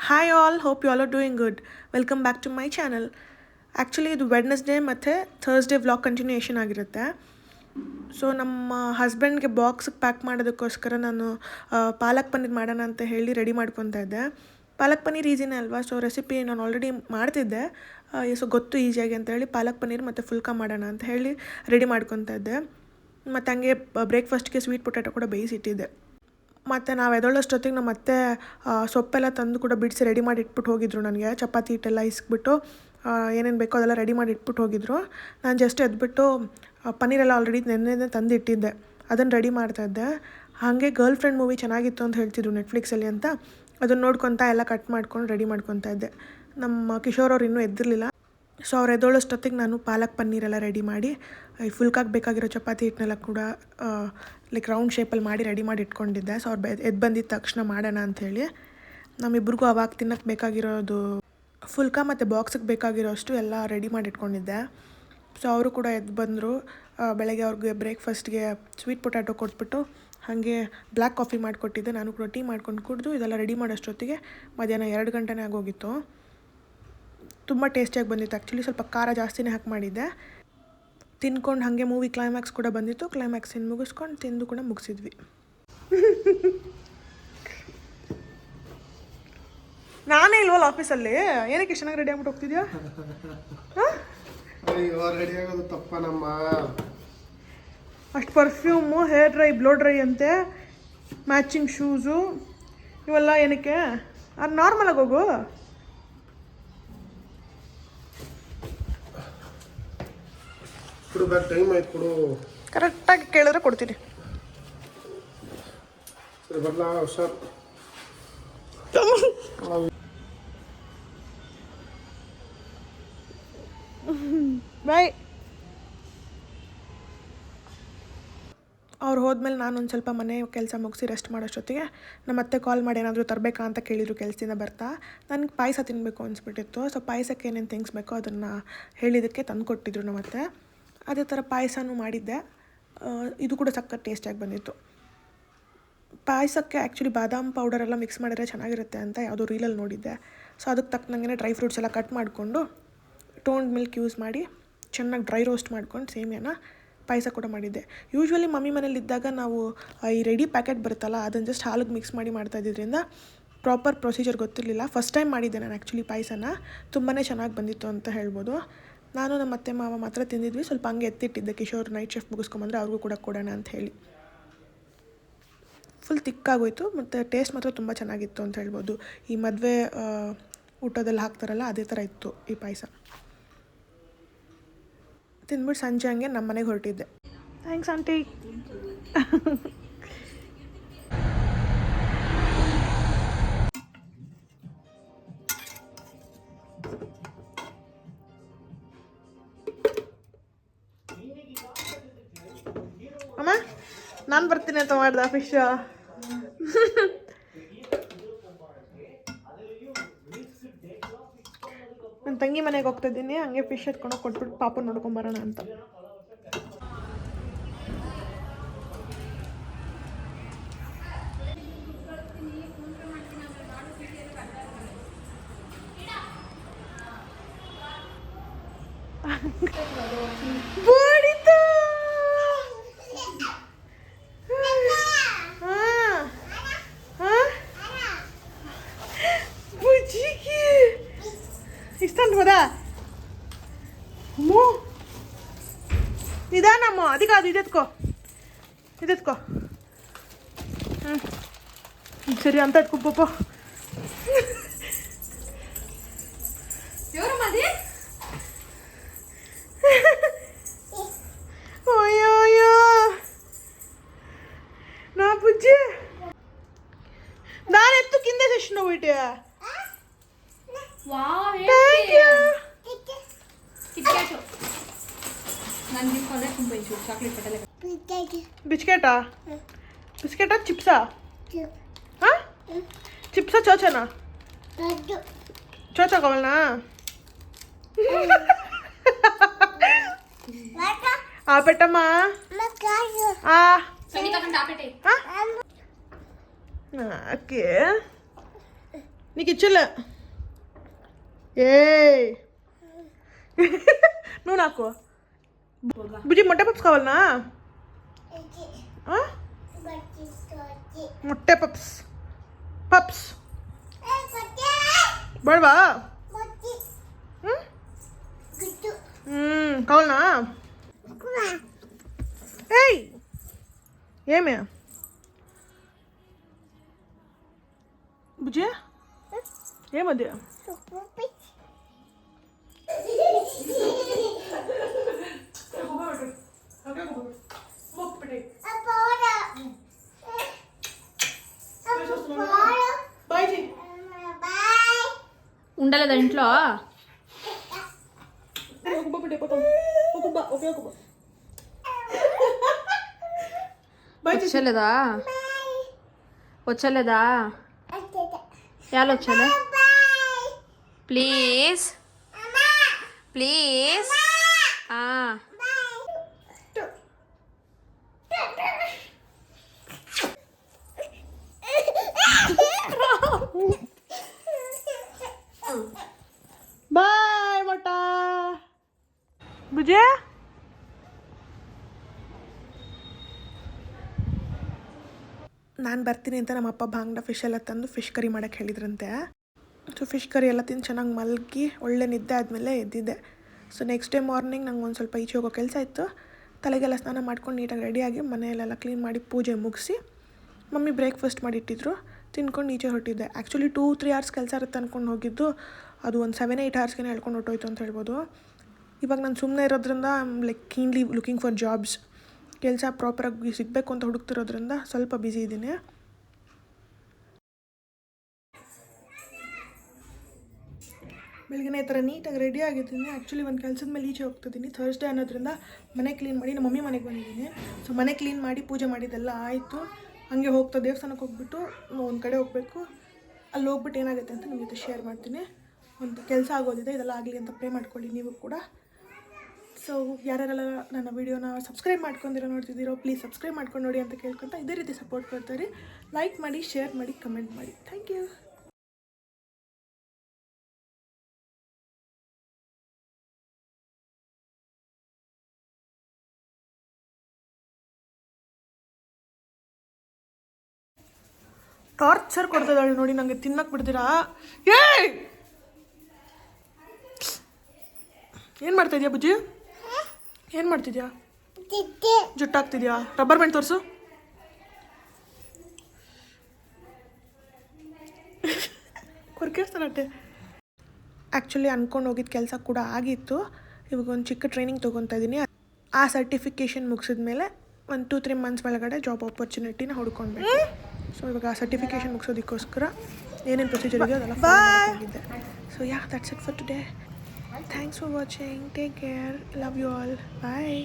Hi all, hope you all are doing good. Welcome back to my channel. Actually ಇದು Wednesday ಮತ್ತು Thursday vlog continuation ಆಗಿರುತ್ತೆ. So ನಮ್ಮ ಹಸ್ಬೆಂಡ್ಗೆ ಬಾಕ್ಸಿಗೆ pack ಮಾಡೋದಕ್ಕೋಸ್ಕರ ನಾನು ಪಾಲಕ್ ಪನ್ನೀರ್ ಮಾಡೋಣ ಅಂತ ಹೇಳಿ ರೆಡಿ ಮಾಡ್ಕೊತಾ ಇದ್ದೆ. ಪಾಲಕ್ ಪನ್ನೀರ್ ಈಸಿನೇ ಅಲ್ವಾ, ಸೊ ರೆಸಿಪಿ ನಾನು ಆಲ್ರೆಡಿ ಮಾಡ್ತಿದ್ದೆ. ಸೊ ಗೊತ್ತು ಈಸಿಯಾಗಿ ಅಂತ ಹೇಳಿ ಪಾಲಕ್ ಪನ್ನೀರ್ ಮತ್ತು ಫುಲ್ಕಾ ಮಾಡೋಣ ಅಂತ ಹೇಳಿ ರೆಡಿ ಮಾಡ್ಕೊತಾ ಇದ್ದೆ. ಮತ್ತು ಹಂಗೆ ಬ್ರೇಕ್ಫಾಸ್ಟ್ಗೆ ಸ್ವೀಟ್ ಪೊಟ್ಯಾಟೊ ಕೂಡ ಬೇಯಿಸಿಟ್ಟಿದ್ದೆ. ಮತ್ತು ನಾವು ಎದೊಳ್ಳಷ್ಟೊತ್ತಿಗೆ ನಮ್ಮ ಅತ್ತೆ ಸೊಪ್ಪೆಲ್ಲ ತಂದು ಕೂಡ ಬಿಡಿಸಿ ರೆಡಿ ಮಾಡಿ ಇಟ್ಬಿಟ್ಟು ಹೋಗಿದ್ರು. ನನಗೆ ಚಪಾತಿ ಹಿಟ್ಟೆಲ್ಲ ಇಸ್ಬಿಟ್ಟು ಏನೇನು ಬೇಕೋ ಅದೆಲ್ಲ ರೆಡಿ ಮಾಡಿ ಇಟ್ಬಿಟ್ಟು ಹೋಗಿದ್ರು. ನಾನು ಜಸ್ಟ್ ಎದ್ಬಿಟ್ಟು ಪನ್ನೀರೆಲ್ಲ ಆಲ್ರೆಡಿ ನೆನ್ನೆ ತಂದು ಇಟ್ಟಿದ್ದೆ, ಅದನ್ನು ರೆಡಿ ಮಾಡ್ತಾಯಿದ್ದೆ. ಹಾಗೆ ಗರ್ಲ್ ಫ್ರೆಂಡ್ ಮೂವಿ ಚೆನ್ನಾಗಿತ್ತು ಅಂತ ಹೇಳ್ತಿದ್ರು ನೆಟ್ಫ್ಲಿಕ್ಸಲ್ಲಿ ಅಂತ, ಅದನ್ನು ನೋಡ್ಕೊತಾ ಎಲ್ಲ ಕಟ್ ಮಾಡ್ಕೊಂಡು ರೆಡಿ ಮಾಡ್ಕೊತಾ ಇದ್ದೆ. ನಮ್ಮ ಕಿಶೋರ್ ಅವ್ರು ಇನ್ನೂ ಎದ್ದಿರಲಿಲ್ಲ. ಸೊ ಅವ್ರು ಎದ್ದೋಳಷ್ಟೊತ್ತಿಗೆ ನಾನು ಪಾಲಕ್ ಪನ್ನೀರೆಲ್ಲ ರೆಡಿ ಮಾಡಿ ಈ ಫುಲ್ಕಾಗಿ ಬೇಕಾಗಿರೋ ಚಪಾತಿ ಹಿಟ್ಟನ್ನೆಲ್ಲ ಕೂಡ ಲೈಕ್ ರೌಂಡ್ ಶೇಪಲ್ಲಿ ಮಾಡಿ ರೆಡಿ ಮಾಡಿ ಇಟ್ಕೊಂಡಿದ್ದೆ. ಸೊ ಅವ್ರು ಎದ್ದು ಬಂದಿದ್ದ ತಕ್ಷಣ ಮಾಡೋಣ ಅಂಥೇಳಿ ನಮ್ಮಿಬ್ರಿಗೂ ಅವಾಗ ತಿನ್ನೋಕ್ಕೆ ಬೇಕಾಗಿರೋದು ಫುಲ್ಕಾ ಮತ್ತು ಬಾಕ್ಸಿಗೆ ಬೇಕಾಗಿರೋ ಅಷ್ಟು ಎಲ್ಲ ರೆಡಿ ಮಾಡಿ ಇಟ್ಕೊಂಡಿದ್ದೆ. ಸೊ ಅವರು ಕೂಡ ಎದ್ದು ಬಂದರು. ಬೆಳಗ್ಗೆ ಅವ್ರಿಗೆ ಬ್ರೇಕ್ಫಾಸ್ಟ್ಗೆ ಸ್ವೀಟ್ ಪೊಟ್ಯಾಟೊ ಕೊಟ್ಬಿಟ್ಟು ಹಾಗೆ ಬ್ಲ್ಯಾಕ್ ಕಾಫಿ ಮಾಡಿಕೊಟ್ಟಿದ್ದೆ. ನಾನು ಕೂಡ ಟೀ ಮಾಡ್ಕೊಂಡು ಕುಡಿದು ಇದೆಲ್ಲ ರೆಡಿ ಮಾಡೋಷ್ಟೊತ್ತಿಗೆ ಮಧ್ಯಾಹ್ನ 2 ಗಂಟೆನೇ ಆಗೋಗಿತ್ತು. ತುಂಬ ಟೇಸ್ಟಿಯಾಗಿ ಬಂದಿತ್ತು. ಆ್ಯಕ್ಚುಲಿ ಸ್ವಲ್ಪ ಖಾರ ಜಾಸ್ತಿನೇ ಹಾಕಿ ಮಾಡಿದ್ದೆ. ತಿನ್ಕೊಂಡು ಹಾಗೆ ಮೂವಿ ಕ್ಲೈಮ್ಯಾಕ್ಸ್ ಕೂಡ ಬಂದಿತ್ತು. ಕ್ಲೈಮ್ಯಾಕ್ಸಿನ ಮುಗಿಸ್ಕೊಂಡು ತಿಂದು ಕೂಡ ಮುಗಿಸಿದ್ವಿ. ನಾನೇ ಇಲ್ವಲ್ಲ ಆಫೀಸಲ್ಲಿ, ಏನಕ್ಕೆ ಇಷ್ಟು ಚೆನ್ನಾಗಿ ರೆಡಿ ಆಗ್ಬಿಟ್ಟು ಹೋಗ್ತಿದ್ಯಾ? ರೆಡಿ ಆಗೋದು ತಪ್ಪ ನಮ್ಮ ಅಷ್ಟು perfume, hair dry, blow dry ಅಂತೆ, ಮ್ಯಾಚಿಂಗ್ ಶೂಸು ಇವೆಲ್ಲ ಏನಕ್ಕೆ? ಅದು ನಾರ್ಮಲಾಗಿ ಹೋಗು. ಕೊಡು, ಟೈಮ್ ಆಯ್ತು ಕೊಡು. ಕರೆಕ್ಟಾಗಿ ಕೇಳಿದ್ರೆ ಕೊಡ್ತೀನಿ. ಸರಿ ಬರಲಾ? ಹುಷಾರ್. ಬಾಯ್. ಅವ್ರು ಹೋದ್ಮೇಲೆ ನಾನು ಒಂದು ಸ್ವಲ್ಪ ಮನೆ ಕೆಲಸ ಮುಗಿಸಿ ರೆಸ್ಟ್ ಮಾಡೋಷ್ಟೊತ್ತಿಗೆ ನಮ್ಮ ಅತ್ತೆ ಕಾಲ್ ಮಾಡಿ ಏನಾದರೂ ತರಬೇಕಾ ಅಂತ ಕೇಳಿದ್ರು ಕೆಲಸದಿಂದ ಬರ್ತಾ. ನನಗೆ ಪಾಯಸ ತಿನ್ನಬೇಕು ಅನಿಸ್ಬಿಟ್ಟಿತ್ತು. ಸೊ ಪಾಯಸಕ್ಕೆ ಏನೇನು ಥಿಂಗ್ಸ್ ಬೇಕೋ ಅದನ್ನು ಹೇಳಿದ್ದಕ್ಕೆ ತಂದು ಕೊಟ್ಟಿದ್ರು ನಮ್ಮ ಅತ್ತೆ. ಅದೇ ಥರ ಪಾಯಸನೂ ಮಾಡಿದ್ದೆ. ಇದು ಕೂಡ ಸಖತ್ ಟೇಸ್ಟಿಯಾಗಿ ಬಂದಿತ್ತು. ಪಾಯಸಕ್ಕೆ ಆ್ಯಕ್ಚುಲಿ ಬಾದಾಮ್ ಪೌಡರೆಲ್ಲ ಮಿಕ್ಸ್ ಮಾಡಿದ್ರೆ ಚೆನ್ನಾಗಿರುತ್ತೆ ಅಂತ ಯಾವುದೋ ರೀಲಲ್ಲಿ ನೋಡಿದ್ದೆ. ಸೊ ಅದಕ್ಕೆ ತಕ್ಕನಂಗೆ ಡ್ರೈ ಫ್ರೂಟ್ಸ್ ಎಲ್ಲ ಕಟ್ ಮಾಡಿಕೊಂಡು ಟೋನ್ಡ್ ಮಿಲ್ಕ್ ಯೂಸ್ ಮಾಡಿ ಚೆನ್ನಾಗಿ ಡ್ರೈ ರೋಸ್ಟ್ ಮಾಡ್ಕೊಂಡು ಸೇಮಿಯಾನ ಪಾಯಸ ಕೂಡ ಮಾಡಿದ್ದೆ. ಯೂಶ್ವಲಿ ಮಮ್ಮಿ ಮನೇಲಿದ್ದಾಗ ನಾವು ಈ ರೆಡಿ ಪ್ಯಾಕೆಟ್ ಬರುತ್ತಲ್ಲ ಅದನ್ನು ಜಸ್ಟ್ ಹಾಲಿಗೆ ಮಿಕ್ಸ್ ಮಾಡಿ ಮಾಡ್ತಾಯಿದ್ದರಿಂದ ಪ್ರಾಪರ್ ಪ್ರೊಸೀಜರ್ ಗೊತ್ತಿರಲಿಲ್ಲ. ಫಸ್ಟ್ ಟೈಮ್ ಮಾಡಿದ್ದೆ ನಾನು ಆ್ಯಕ್ಚುಲಿ ಪಾಯಸನ. ತುಂಬಾ ಚೆನ್ನಾಗಿ ಬಂದಿತ್ತು ಅಂತ ಹೇಳ್ಬೋದು. ನಾನು ನಮ್ಮ ಅತ್ತೆ ಮಾವ ಮಾತ್ರ ತಿಂದಿದ್ವಿ. ಸ್ವಲ್ಪ ಹಂಗೆ ಎತ್ತಿಟ್ಟಿದ್ದೆ, ಕಿಶೋರ್ ನೈಟ್ ಶಿಫ್ಟ್ ಮುಗಿಸ್ಕೊಂಬಂದ್ರೆ ಅವ್ರಿಗೂ ಕೂಡ ಕೊಡೋಣ ಅಂತ ಹೇಳಿ. ಫುಲ್ ತಿಕ್ಕಾಗೋಯ್ತು ಮತ್ತು ಟೇಸ್ಟ್ ಮಾತ್ರ ತುಂಬ ಚೆನ್ನಾಗಿತ್ತು ಅಂತ ಹೇಳ್ಬೋದು. ಈ ಮದುವೆ ಊಟದಲ್ಲಿ ಹಾಕ್ತಾರಲ್ಲ ಅದೇ ಥರ ಇತ್ತು ಈ ಪಾಯಸ. ತಿಂದ್ಬಿಟ್ಟು ಸಂಜೆ ಹಂಗೆ ನಮ್ಮ ಮನೆಗೆ ಹೊರಟಿದ್ದೆ. Thanks aunty. ಅಮ್ಮ ನಾನು ಬರ್ತೀನಿ ಅಂತ ಮಾಡ್ದ ಫಿಶ್. ನನ್ನ ತಂಗಿ ಮನೆಗೆ ಹೋಗ್ತಾ ಇದ್ದೀನಿ, ಹಂಗೆ ಫಿಶ್ ಎತ್ಕೊಂಡು ಕೊಟ್ಬಿಟ್ಟು ಪಾಪ ನೋಡ್ಕೊಂಬರೋಣ ಅಂತ. ಇಷ್ಟೊಂದು ಹೋದಾ ಅಮ್ಮೋ, ನಿಧಾನಮ್ಮ. ಅದಕ್ಕೆ ಅದು ಇದೆತ್ಕೋ. ಸರಿ ಅಂತ ಎತ್ಕೊ ಪಾಪ. ಅಯ್ಯೋ ನಾ ಬುಜ್ಜಿ ನಾನು ಎತ್ತು ಕಿಂದೆ ಎಷ್ಟು ಹೋಗ್ಬಿಟ್ಟೆ. ಬಿಸ್ಕೆಟಾ? ಚಿಪ್ಸಾ? ಹಾಂ, ಚಿಪ್ಸಾ ಚೋಚನಾ? ಚೋಚ ಕಾವಲ್ನಾ? పెట్టమ్మా ఓకే నీకు ఇచ్చలే ఏ నువ్వు నాకు బుజ్జి మొట్టే పప్స్ కావాలనా మొట్టే పప్స్ పప్స్ బడవా కావాలనా ఏయ్ ఏమే బుజ్జి ఏమది ఉండలేదా ఇంట్లో వచ్చలేదా వచ్చలేదా ఎలా వచ్చలే ప్లీజ్ ప్లీజ్ ಬಾಯ್ ಮೊಟ್ಟ ಬುಜೆ ನಾನು ಬರ್ತೀನಿ ಅಂತ ನಮ್ಮಪ್ಪ ಭಾಂಗ್ಡ ಫಿಶ್ ಎಲ್ಲ ತಂದು ಫಿಶ್ ಕರಿ ಮಾಡೋಕ್ಕೆ ಹೇಳಿದ್ರಂತೆ. ಸೊ ಫಿಶ್ ಕರಿ ಎಲ್ಲ ತಿಂದು ಚೆನ್ನಾಗಿ ಮಲಗಿ ಒಳ್ಳೆ ನಿದ್ದೆ ಆದಮೇಲೆ ಎದ್ದಿದ್ದೆ. ಸೊ ನೆಕ್ಸ್ಟ್ ಡೇ ಮಾರ್ನಿಂಗ್ ನಂಗೆ ಒಂದು ಸ್ವಲ್ಪ ಈಚೆ ಹೋಗೋ ಕೆಲಸ ಇತ್ತು. ತಲೆಗೆಲ್ಲ ಸ್ನಾನ ಮಾಡ್ಕೊಂಡು ನೀಟಾಗಿ ರೆಡಿಯಾಗಿ ಮನೆಯಲ್ಲೆಲ್ಲ ಕ್ಲೀನ್ ಮಾಡಿ ಪೂಜೆ ಮುಗಿಸಿ ಮಮ್ಮಿ ಬ್ರೇಕ್ಫಾಸ್ಟ್ ಮಾಡಿಟ್ಟಿದ್ರು. ತಿನ್ಕೊಂಡು ಈಚೆ ಹೊರಟಿದ್ದೆ. ಆ್ಯಕ್ಚುಲಿ 2-3 ಅವರ್ಸ್ ಕೆಲಸ ಇರುತ್ತೆ ಅಂದ್ಕೊಂಡು ಹೋಗಿದ್ದು, ಅದು ಒಂದು 7-8 ಅವರ್ಸ್ಗೆ ಹೇಳ್ಕೊಂಡು ಹೊಟ್ಟೋಯ್ತು ಅಂತ ಹೇಳ್ಬೋದು. ಇವಾಗ ನಾನು ಸುಮ್ಮನೆ ಇರೋದ್ರಿಂದ ಲೈಕ್ ಕೀನ್ಲಿ ಲುಕಿಂಗ್ ಫಾರ್ ಜಾಬ್ಸ್. ಕೆಲಸ ಪ್ರಾಪರಾಗಿ ಸಿಗಬೇಕು ಅಂತ ಹುಡುಕ್ತಿರೋದ್ರಿಂದ ಸ್ವಲ್ಪ ಬ್ಯುಸಿ ಇದ್ದೀನಿ. ಬೆಳಗ್ಗೆ ಈ ಥರ ನೀಟಾಗಿ ರೆಡಿ ಆಗಿದ್ದೀನಿ. ಆ್ಯಕ್ಚುಲಿ ಒಂದು ಕೆಲಸದ ಮೇಲೆ ಈಚೆ ಹೋಗ್ತಿದ್ದೀನಿ. ಥರ್ಸ್ಡೇ ಅನ್ನೋದ್ರಿಂದ ಮನೆ ಕ್ಲೀನ್ ಮಾಡಿ ನಮ್ಮ ಮಮ್ಮಿ ಮನೆಗೆ ಬಂದಿದ್ದೀನಿ. ಸೊ ಮನೆ ಕ್ಲೀನ್ ಮಾಡಿ ಪೂಜೆ ಮಾಡಿದ್ದೆಲ್ಲ ಆಯಿತು. ಹಾಗೆ ಹೋಗ್ತಾ ದೇವಸ್ಥಾನಕ್ಕೆ ಹೋಗ್ಬಿಟ್ಟು ಒಂದು ಕಡೆ ಹೋಗಬೇಕು. ಅಲ್ಲಿ ಹೋಗ್ಬಿಟ್ಟು ಏನಾಗುತ್ತೆ ಅಂತ ನಿಮ್ಮ ಜೊತೆ ಶೇರ್ ಮಾಡ್ತೀನಿ. ಒಂದು ಕೆಲಸ ಆಗೋದಿದೆ, ಇದೆಲ್ಲ ಆಗಲಿ ಅಂತ ಪ್ರೇ ಮಾಡ್ಕೊಳ್ಳಿ ನೀವು ಕೂಡ. ಸೊ ಯಾರ್ಯಾರೆಲ್ಲ ನನ್ನ ವೀಡಿಯೋನ ಸಬ್ಸ್ಕ್ರೈಬ್ ನೋಡ್ತಿದ್ದೀರೋ ಪ್ಲೀಸ್ ಸಬ್ಸ್ಕ್ರೈಬ್ ಮಾಡ್ಕೊಂಡು ನೋಡಿ ಅಂತ ಕೇಳ್ಕೊತಾ ಇದೇ ರೀತಿ ಸಪೋರ್ಟ್ ಕೊಡ್ತಾರೆ. ಲೈಕ್ ಮಾಡಿ, ಶೇರ್ ಮಾಡಿ, ಕಮೆಂಟ್ ಮಾಡಿ. Thank you. ಟಾರ್ಚರ್ ಕೊಡ್ತಿದ್ದಾಳೆ ನೋಡಿ, ನನಗೆ ತಿನ್ನಕ್ಕೆ ಬಿಡ್ತೀರಾ? ಏನು ಮಾಡ್ತಾಯಿದ್ಯಾ ಬುಜ್ಜಿ? ಏನು ಮಾಡ್ತಿದ್ಯಾ? ಜುಟ್ಟಾಗ್ತಿದ್ಯಾ? ರಬ್ಬರ್ ಬ್ಯಾಂಡ್ ತೋರಿಸು. ಕೊರ್ಕೇಸ್ತಾನಟ್ಟೆ. ಆ್ಯಕ್ಚುಲಿ ಅಂದ್ಕೊಂಡು ಹೋಗಿದ್ದ ಕೆಲಸ ಕೂಡ ಆಗಿತ್ತು. ಇವಾಗ ಒಂದು ಚಿಕ್ಕ ಟ್ರೈನಿಂಗ್ ತೊಗೊತಾ ಇದ್ದೀನಿ. ಆ ಸರ್ಟಿಫಿಕೇಷನ್ ಮುಗಿಸಿದ ಮೇಲೆ ಒಂದು 2-3 ಮಂತ್ಸ್ ಒಳಗಡೆ ಜಾಬ್ ಆಪರ್ಚುನಿಟಿನ ಹುಡ್ಕೊಳ್ಬೇಕು. ಸೊ ಇವಾಗ ಆ ಸರ್ಟಿಫಿಕೇಷನ್ ಮುಗಿಸೋದಕ್ಕೋಸ್ಕರ ಏನೇನು ಪ್ರೊಸೀಜರ್ ಇದೆ ಅದೆಲ್ಲ ಹೋಗಿದ್ದೆ. So yeah, that's it for today. Thanks for watching. Take care. Love you all. Bye.